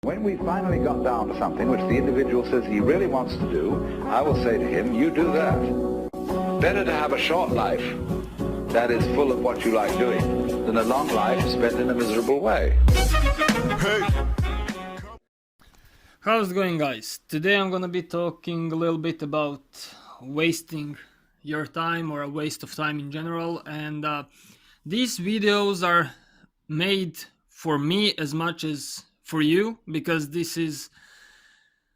When we finally got down to something which the individual says he really wants to do, I will say to him, you do that. Better to have a short life that is full of what you like doing than a long life spent in a miserable way. Hey! How's it going, guys? Today I'm gonna be talking a little bit about wasting your time or a waste of time in general, and these videos are made for me as much as for you, because this is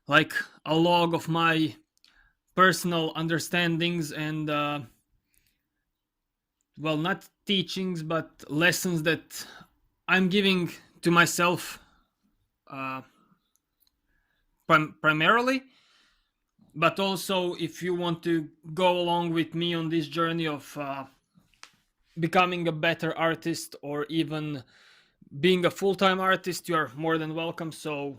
like a log of my personal understandings and well, not teachings but lessons that I'm giving to myself primarily, but also if you want to go along with me on this journey of becoming a better artist or even being a full-time artist, you are more than welcome. So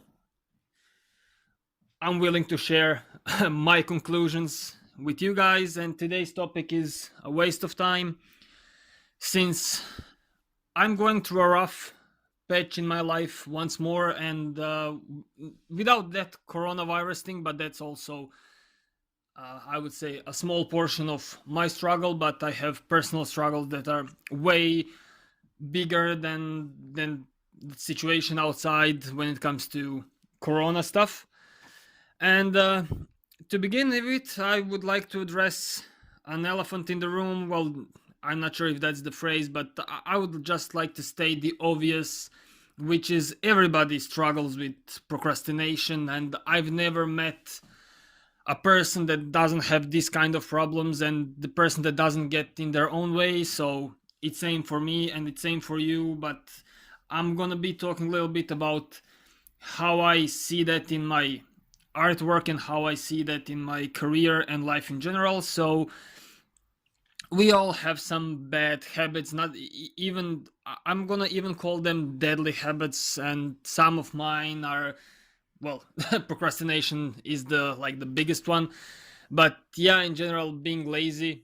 I'm willing to share my conclusions with you guys, and today's topic is a waste of time, since I'm going through a rough patch in my life once more, and without that coronavirus thing, but that's also I would say a small portion of my struggle, but I have personal struggles that are way bigger than the situation outside when it comes to corona stuff. And to begin with, I would like to address an elephant in the room. Well, I'm not sure if that's the phrase, but I would just like to state the obvious, which is everybody struggles with procrastination, and I've never met a person that doesn't have this kind of problems and the person that doesn't get in their own way. So it's same for me and it's same for you, but I'm gonna be talking a little bit about how I see that in my artwork and how I see that in my career and life in general. So we all have some bad habits, not even, I'm gonna even call them deadly habits, and some of mine are, well, procrastination is the biggest one, but yeah, in general, being lazy,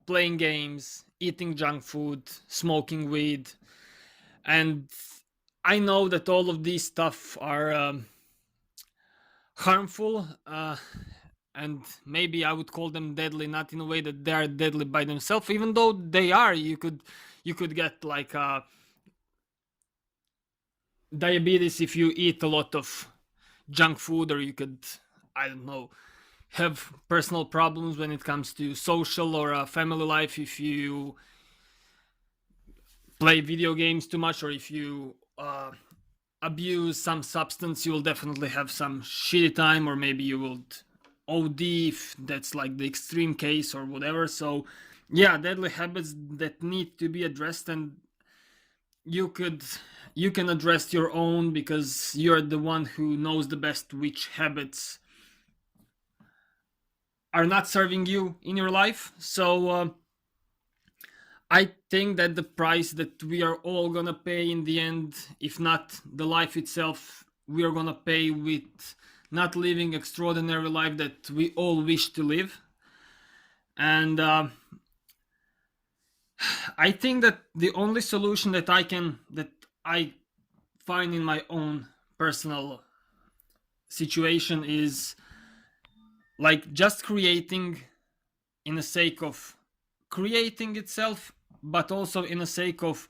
playing games, eating junk food, smoking weed. And I know that all of these stuff are harmful, and maybe I would call them deadly, not in a way that they are deadly by themselves, even though they are. You could get like diabetes if you eat a lot of junk food, or you could, I don't know, have personal problems when it comes to social or family life if you play video games too much, or if you abuse some substance. You will definitely have some shitty time, or maybe you will OD if that's like the extreme case or whatever. So yeah, deadly habits that need to be addressed, and you can address your own, because you're the one who knows the best which habits are not serving you in your life. So I think that the price that we are all gonna pay in the end, if not the life itself, we are gonna pay with not living extraordinary life that we all wish to live. And I think that the only solution that I find in my own personal situation is like just creating in the sake of creating itself, but also in the sake of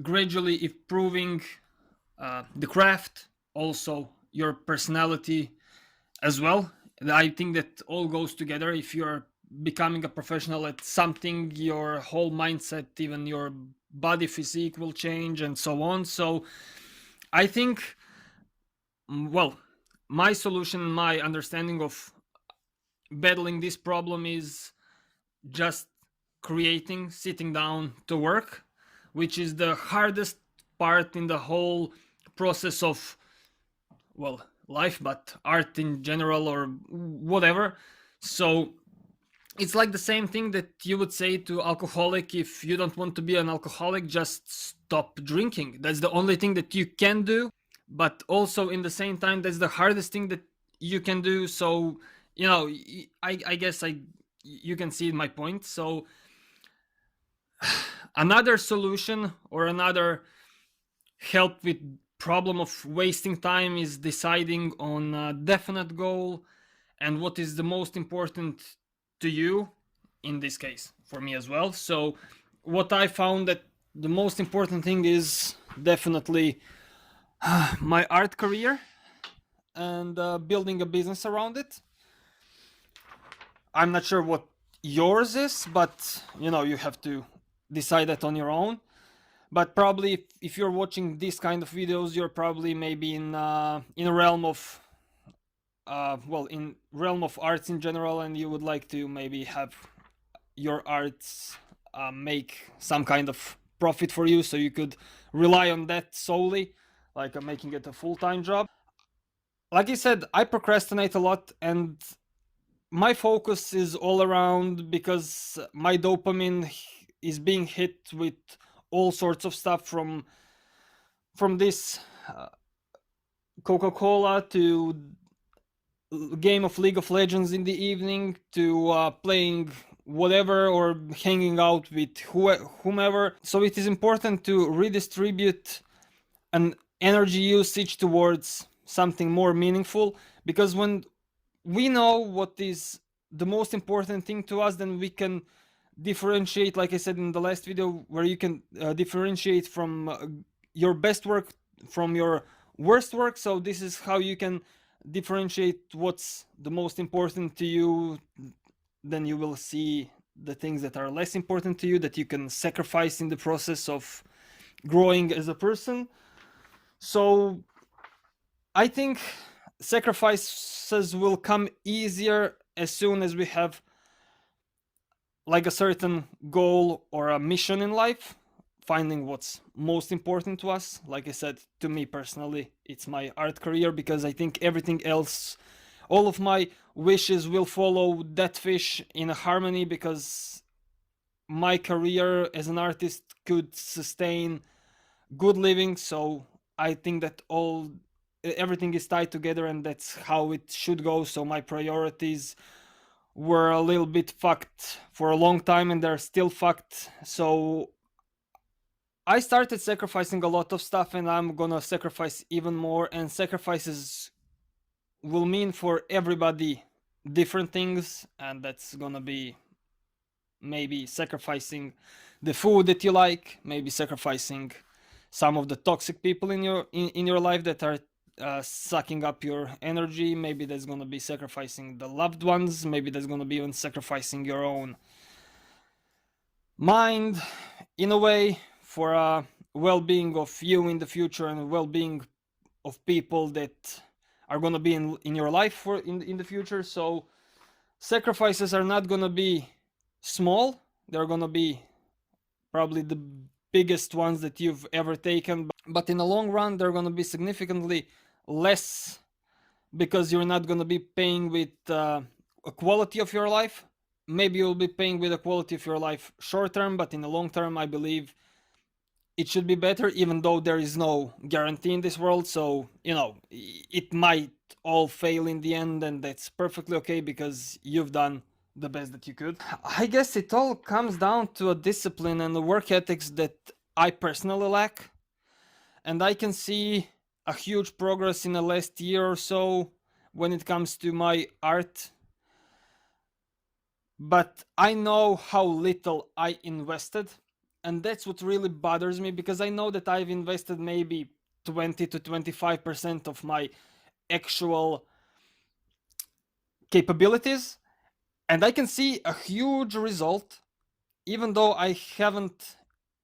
gradually improving the craft, also your personality as well. I think that all goes together. If you're becoming a professional at something, your whole mindset, even your body physique will change and so on. So I think, well, my solution, my understanding of battling this problem is just creating, sitting down to work, which is the hardest part in the whole process of, well, life, but art in general or whatever. So it's like the same thing that you would say to alcoholic: if you don't want to be an alcoholic, just stop drinking. That's the only thing that you can do, but also in the same time that's the hardest thing that you can do. So I guess you can see my point. So another solution or another help with problem of wasting time is deciding on a definite goal and what is the most important to you, in this case for me as well. So what I found that the most important thing is definitely my art career and building a business around it. I'm not sure what yours is, but you have to decide that on your own. But probably if you're watching these kind of videos, you're probably maybe in a realm of in realm of arts in general, and you would like to maybe have your arts make some kind of profit for you, so you could rely on that solely, like making it a full-time job. Like I said, I procrastinate a lot, and my focus is all around because my dopamine is being hit with all sorts of stuff, from this Coca-Cola to game of League of Legends in the evening to playing whatever or hanging out with whomever. So it is important to redistribute an energy usage towards something more meaningful, because when we know what is the most important thing to us, then we can differentiate, like I said in the last video, where you can differentiate from your best work from your worst work. So this is how you can differentiate what's the most important to you. Then you will see the things that are less important to you, that you can sacrifice in the process of growing as a person. So I think sacrifices will come easier as soon as we have like a certain goal or a mission in life, finding what's most important to us. Like I said, to me personally, it's my art career, because I think everything else, all of my wishes will follow that fish in a harmony, because my career as an artist could sustain good living. So I think that everything is tied together, and that's how it should go. So my priorities were a little bit fucked for a long time, and they're still fucked. So I started sacrificing a lot of stuff, and I'm gonna sacrifice even more. And sacrifices will mean for everybody different things, and that's gonna be maybe sacrificing the food that you like, maybe sacrificing some of the toxic people in your life that are sucking up your energy. Maybe that's going to be sacrificing the loved ones. Maybe that's going to be even sacrificing your own mind, in a way, for a well-being of you in the future, and well-being of people that are going to be in your life in the future. So sacrifices are not going to be small. They're going to be probably the biggest ones that you've ever taken, but in the long run they're going to be significantly less, because you're not going to be paying with a quality of your life. Maybe you'll be paying with a quality of your life short term, but in the long term I believe it should be better, even though there is no guarantee in this world. So it might all fail in the end, and that's perfectly okay, because you've done the best that you could. I guess it all comes down to a discipline and the work ethics that I personally lack, and I can see a huge progress in the last year or so when it comes to my art, but I know how little I invested, and that's what really bothers me, because I know that I've invested maybe 20 to 25% of my actual capabilities, and I can see a huge result, even though I haven't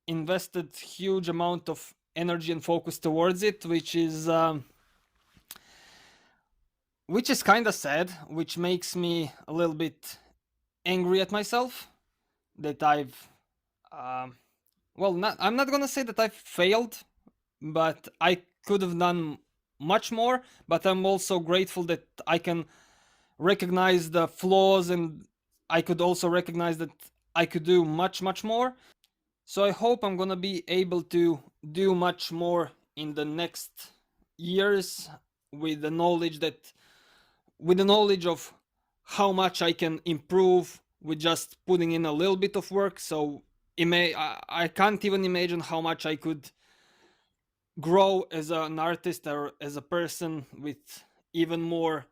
invested huge amount of energy and focus towards it, which is kind of sad, which makes me a little bit angry at myself that I've I'm not gonna say that I've failed, but I could have done much more. But I'm also grateful that I can recognize the flaws, and I could also recognize that I could do much more. So I hope I'm gonna be able to do much more in the next years, with the knowledge of how much I can improve with just putting in a little bit of work. So I can't even imagine how much I could grow as an artist or as a person with even more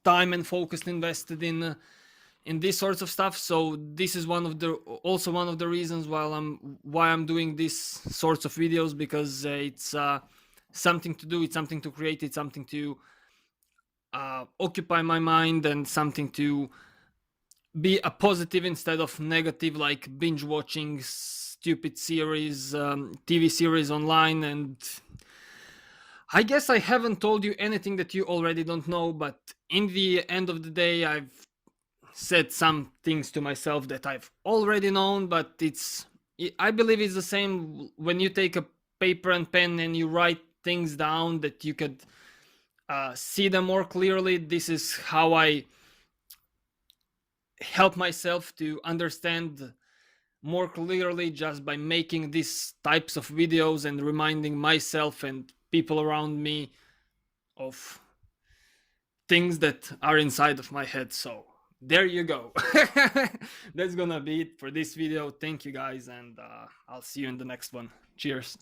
time and focus invested in these sorts of stuff. So this is one of the reasons why I'm doing these sorts of videos, because it's something to do, it's something to create, it's something to occupy my mind, and something to be a positive instead of negative, like binge watching stupid series, TV series online. And I guess I haven't told you anything that you already don't know, but in the end of the day, I've said some things to myself that I've already known. But I believe it's the same when you take a paper and pen and you write things down, that you could see them more clearly. This is how I help myself to understand more clearly, just by making these types of videos and reminding myself and people around me of things that are inside of my head. So there you go. That's gonna be it for this video. Thank you guys, and I'll see you in the next one. Cheers.